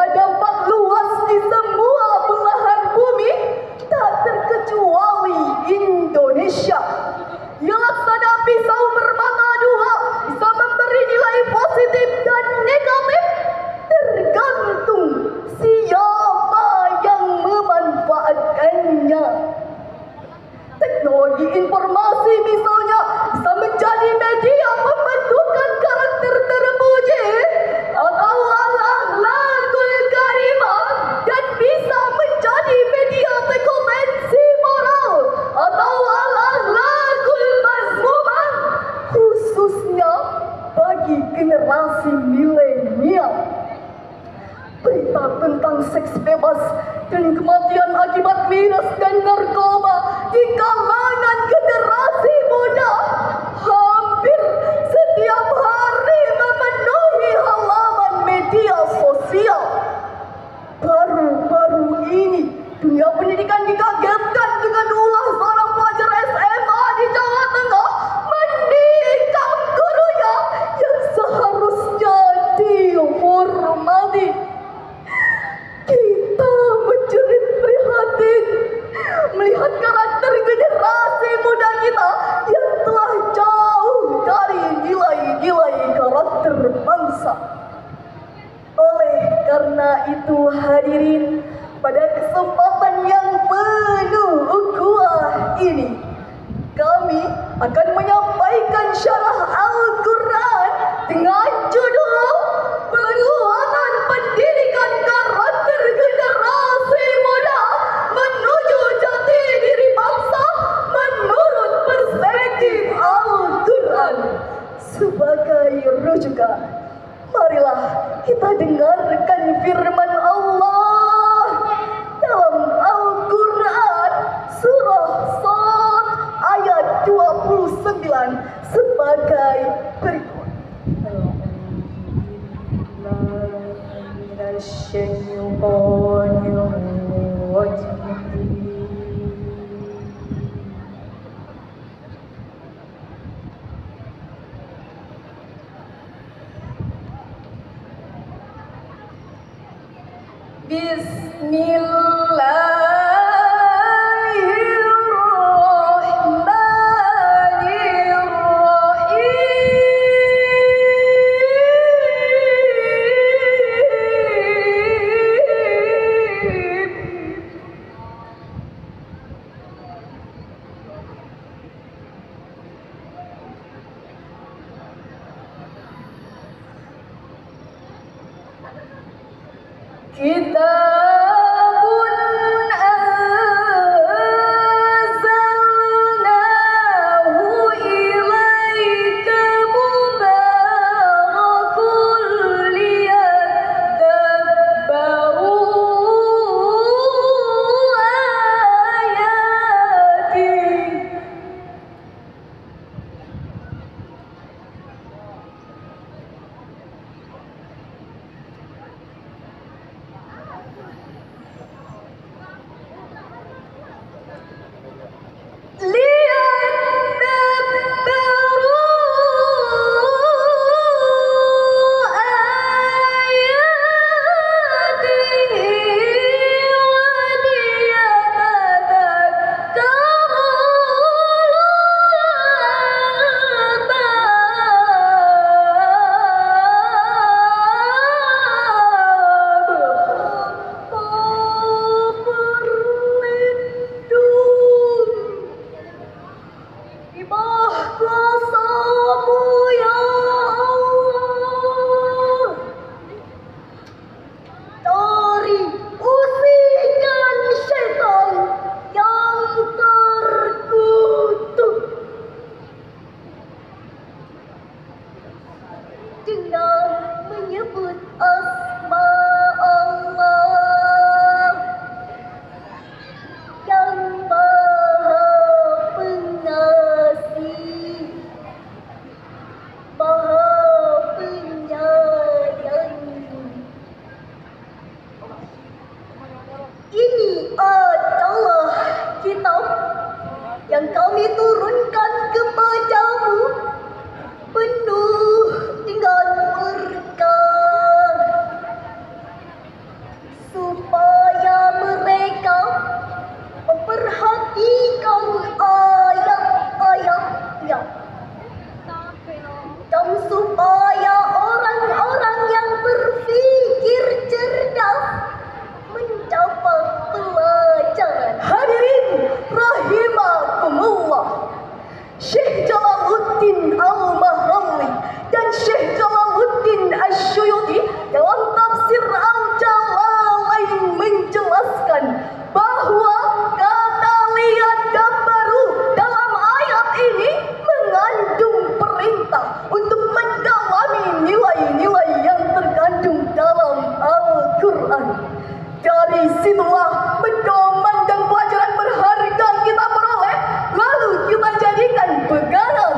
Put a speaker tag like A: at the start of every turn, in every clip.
A: berdampak luas di semua belahan bumi, tak terkecuali Indonesia. Yang laksana pisau bermata dua, bisa memberi nilai positif dan negatif, tergantung siapa yang memanfaatkannya. Teknologi informasi misalnya bisa menjadi media pembentukan karakter terpuji atau al-akhlakul karimah, dan bisa menjadi media kompetensi moral atau al-akhlakul mazmumah, khususnya bagi generasi milenial. Berita tentang seks bebas dan kematian akibat miras dan narkoba di kalangan generasi muda hampir setiap hari memenuhi halaman media sosial. Baru-baru ini dunia pendidikan dikagetkan dengan ulah seorang pelajar SMA di Jawa Tengah menikam gurunya yang seharusnya dihormati. Kita menjerit prihatin melihat karakter generasi muda kita yang telah jauh dari nilai-nilai karakter bangsa. Oleh karena itu hadirin, pada kesempatan yang penuh ukhuwah ini, kami akan menyampaikan syarah Al-Quran dengan judul Penguatan Pendidikan Karakter Generasi Muda Menuju Jati Diri Bangsa menurut perspektif Al-Quran. Sebagai rujukan, marilah kita dengarkan firman Allah dalam Al-Quran surah Shad ayat 29 sebagai berikut. Kitabun anzalnahu ilaika mubarakun liyadabbaru ayatihi. yang kami turunkan kepadamu penuh dengan berkah. supaya mereka memperhatikan ayat-ayatnya, dan supaya orang-orang yang berpikir cerdas mendapat pelajaran. Hadirin rahimakumullah, Syekh Jalaluddin Al-Mahalli dan Syekh Jalaluddin Asy-Syuyuti dalam tafsir Al-Jalalain menjelaskan bahwa kata liyadabbaru dalam ayat ini mengandung perintah untuk mendalami nilai-nilai yang terkandung dalam Al-Quran. Dari situlah pedoman dan pelajaran berharga kita peroleh, lalu kita jadikan pegangan.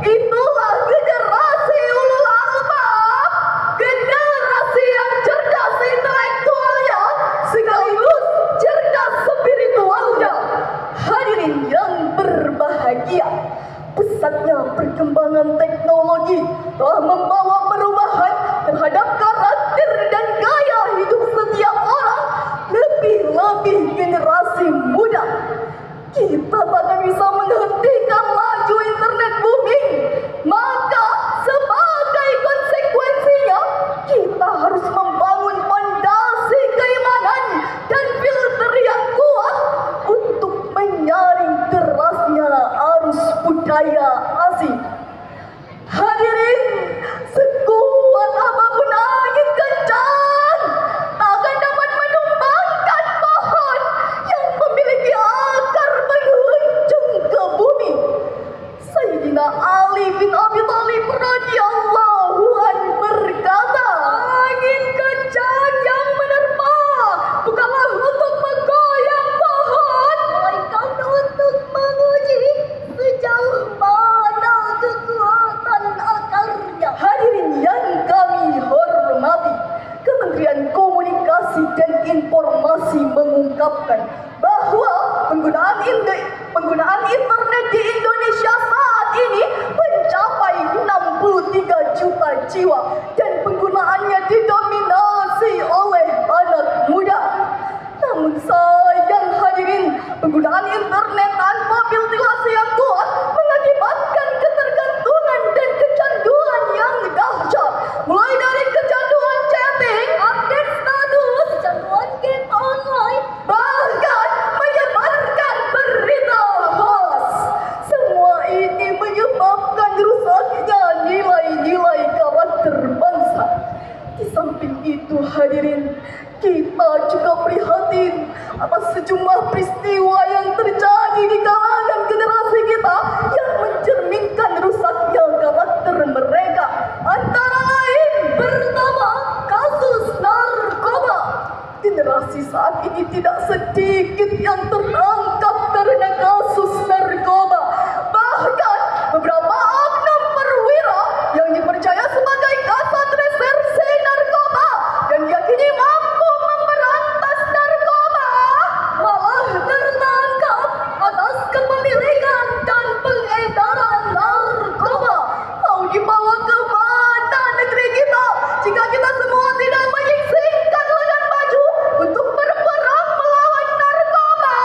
A: Itulah generasi ulul albab, generasi yang cerdas intelektualnya sekaligus cerdas spiritualnya. Hadirin yang berbahagia, pesatnya perkembangan teknologi telah membawa perubahan terhadap karakter dan gaya hidup setiap orang, lebih-lebih generasi muda. Kita tak bisa menghentikan laju internet booming, maka sebagai konsekuensinya kita harus membangun fondasi keimanan dan filter yang kuat untuk menyaring derasnya arus budaya asing. Hadirin, sekuat apapun angin kencang takkan dapat menumbangkan pohon yang memiliki akar menghunjung ke bumi. Sayyidina Ali bin Abi Thalib radhiyallahu anhu berkata, angin kencang yang menerpa bukanlah untuk menggoyang pohon, melainkan untuk menguji sejauh mana kekuatan akarnya. Hadirin yang kami hormati, Kementerian Komunikasi dan Informasi mengungkapkan bahwa penggunaan internet di Indonesia saat ini mencapai 63 juta jiwa dan penggunaannya didominasi oleh anak muda. Namun sayang hadirin, penggunaan internet tanpa filtrasi yang kuat mengakibatkan ketergantungan dan kecanduan yang dahsyat, mulai dari kecanduan chatting, update status, kecanduan game online, bahkan menyebarkan berita hoax. Semua ini menyebabkan rusaknya nilai-nilai karakter bangsa. Di samping itu hadirin, kita juga prihatin atas sejumlah peristiwa yang terjadi di kalangan generasi kita yang mencerminkan rusaknya karakter mereka. Antara lain, pertama, kasus narkoba. Generasi saat ini tidak sedikit yang tertangkap karena kasus narkoba. Bahkan beberapa oknum perwira yang dipercaya sebagai kasat reserse narkoba dan yakini mampu memberantas narkoba malah tertangkap atas kepemilikan dan pengedaran narkoba. Mau dibawa ke mana negeri kita jika kita semua tidak menyingsingkan lengan baju untuk berperang melawan narkoba?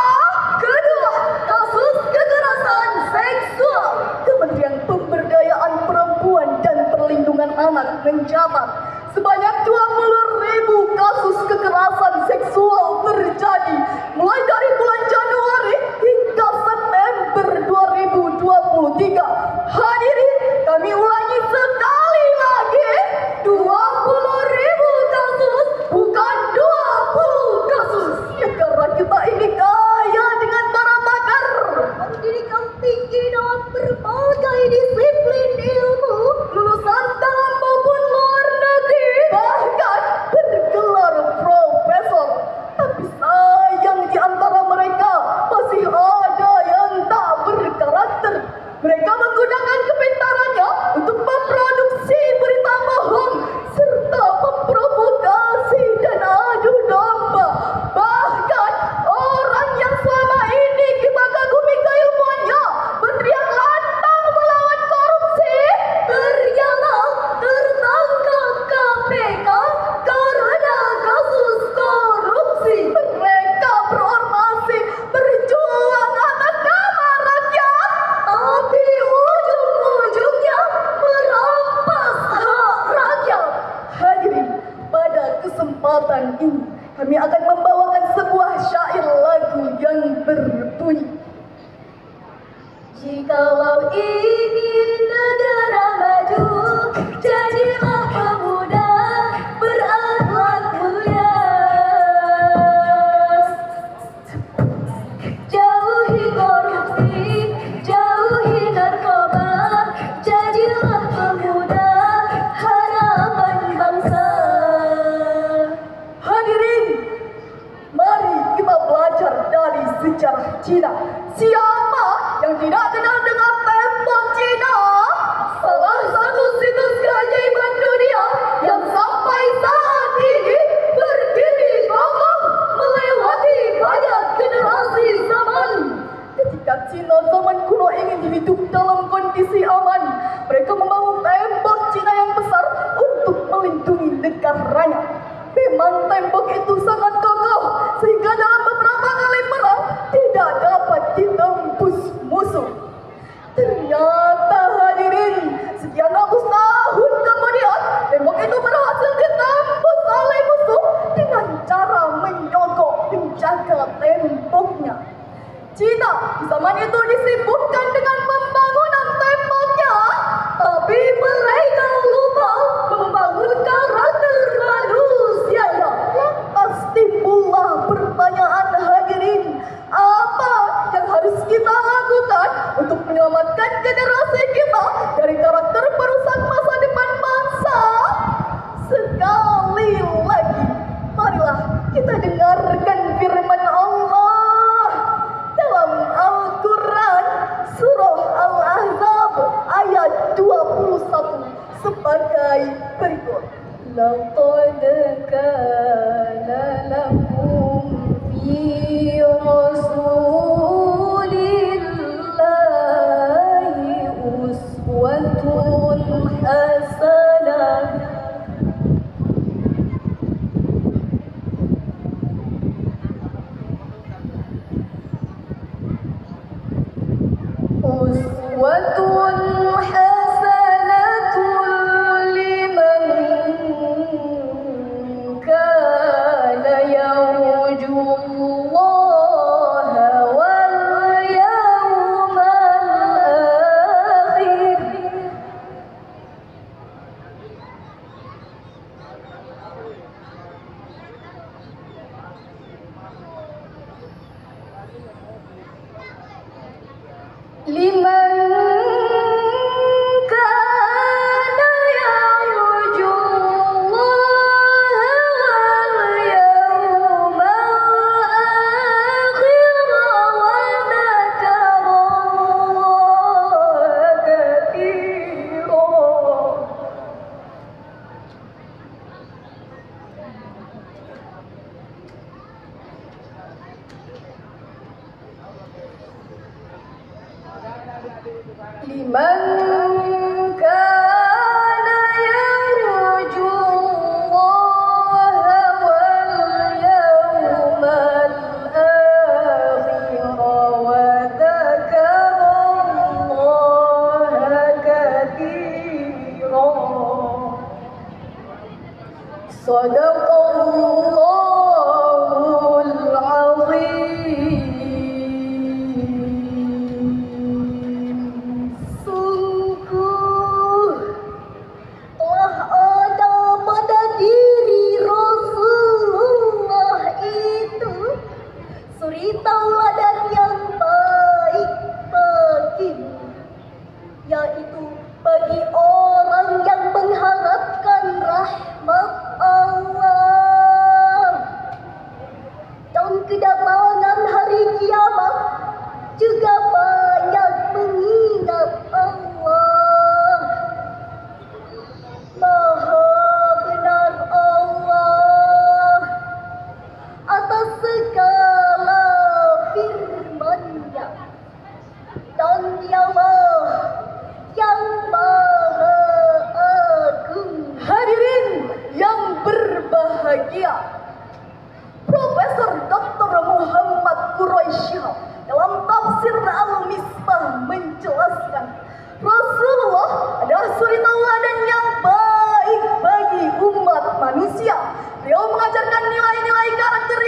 A: Kedua, kasus kekerasan seksual. Kementerian Pemberdayaan Perempuan dan Perlindungan Anak mencatat sebanyak 20.000 kasus kekerasan seksual terjadi mulai dari bulan Januari hingga September 2023. Hadirin, kami ulangi sekali lagi, 20.000 kasus, bukan 20 kasus. Ya, karena kita ini kaya dengan para pakar pendidikan tinggi dalam berbagai disiplin ilmu, lulusan dalam maupun luar negeri. akan membawakan sebuah syair lagu yang berbunyi. Jikalau ingin negara maju, jadilah pemuda berakhlak mulia. Jauhi korupsi, jauhi narkoba, jadilah pemuda harapan bangsa. Hadirin, mari kita belajar dari sejarah Cina. Siapa yang tidak kenal dengan tembok Cina? Salah satu situs keajaiban dunia yang sampai saat ini berdiri kokoh melewati banyak generasi zaman. Ketika Cina zaman kuno ingin hidup dalam kondisi aman, mereka membangun tembok Cina yang besar untuk melindungi negaranya. Memang tembok itu sangat kokoh sehingga dalam beberapa kali perang tidak dapat ditembus musuh. Ternyata hadirin, sekian ratus tahun kemudian tembok itu berhasil ditembus oleh musuh dengan cara menyogok penjaga temboknya. Cina di zaman itu disibukkan dengan pembangunan temboknya, tapi mereka lupa membangun karakter manusianya. Lantas timbullah pertanyaan hadirin, apa yang harus kita lakukan untuk menyelamatkan generasi kita dari karakter perusak masa depan bangsa? Sekali lagi, marilah kita dengarkan firman Allah dalam Al-Quran surah Al-Ahzab ayat 21 sebagai berikut. Laqad kana lakum fi rasulillahi uswatun hasanah. Uswatun hasanatun liman kana yarjullaha wal yawmal akhir. Liman kana yarjullaha wal yawmal akhir wa dzakarallaha katsira. Liman kana yarjullaha wal yawmal akhir wa dzakarallaha katsira. Shadaqallahul azim. Sungguh telah ada pada diri Rasulullah itu suri tauladan yang baik bagimu, yaitu bagi orang yang mengharapkan rahmat Allah dan kedatangan hari kiamat, juga banyak mengingat Allah. Maha benar Allah atas segala firman-Nya, dan Dialah yang Maha Agung. Hadirin yang berbahagia, Profesor Dr. Muhammad Quraisyah dalam tafsir Al-Misbah menjelaskan Rasulullah adalah suri tauladan yang baik bagi umat manusia. Beliau mengajarkan nilai-nilai karakter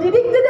A: mendidik